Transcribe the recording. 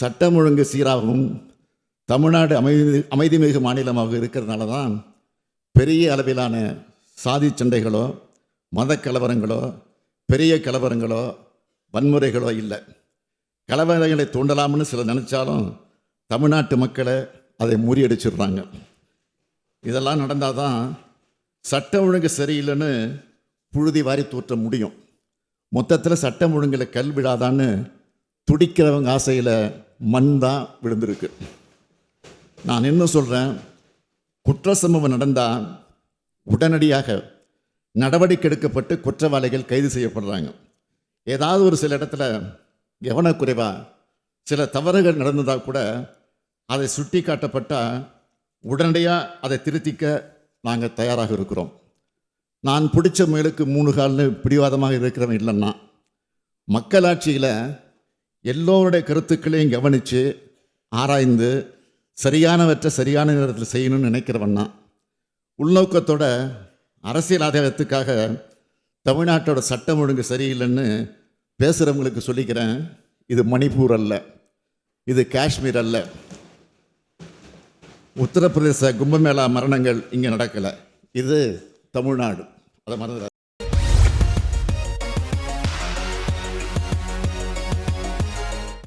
சட்டம் ஒழுங்கு சீராகவும் தமிழ்நாடு அமைதிமிகு மாநிலமாக இருக்கிறதுனால தான் பெரிய அளவிலான சாதி சண்டைகளோ மத கலவரங்களோ பெரிய கலவரங்களோ வன்முறைகளோ இல்லை. கலவரங்களை தூண்டலாம்னு சிலர் நினச்சாலும் தமிழ்நாட்டு மக்களை அதை முறியடிச்சிடுறாங்க. இதெல்லாம் நடந்தால் தான் சட்டம் ஒழுங்கு சரியில்லைன்னு புழுதி வாரி தூற்ற முடியும். மொத்தத்தில் சட்டம் ஒழுங்கில் கல் விழாதான்னு துடிக்கிறவங்க ஆசையில் மண் தான் விழுந்திருக்கு. நான் என்ன சொல்கிறேன், குற்ற சம்பவம் நடந்தால் உடனடியாக நடவடிக்கை எடுக்கப்பட்டு குற்றவாளிகள் கைது செய்யப்படுறாங்க. ஏதாவது ஒரு சில இடத்துல கவனக்குறைவாக சில தவறுகள் நடந்ததாக கூட அதை சுட்டி காட்டப்பட்டால் உடனடியாக அதை திருத்திக்க நாங்கள் தயாராக இருக்கிறோம். நான் பிடிச்ச முயலுக்கு 3 கால்னு பிடிவாதமாக இருக்கிறவன் இல்லைன்னா, மக்களாட்சியில் எல்லோருடைய கருத்துக்களையும் கவனித்து ஆராய்ந்து சரியானவற்றை சரியான நேரத்தில் செய்யணும்னு நினைக்கிறவன்னா, உள்நோக்கத்தோட அரசியல் ஆதாயத்துக்காக தமிழ்நாட்டோட சட்டம் ஒழுங்கு சரியில்லைன்னு பேசுகிறவங்களுக்கு சொல்லிக்கிறேன், இது மணிப்பூர் அல்ல, இது காஷ்மீர் அல்ல, உத்தரப்பிரதேச கும்பமேளா மரணங்கள் இங்கே நடக்கலை, இது தமிழ்நாடு. அதை மறந்துடாது.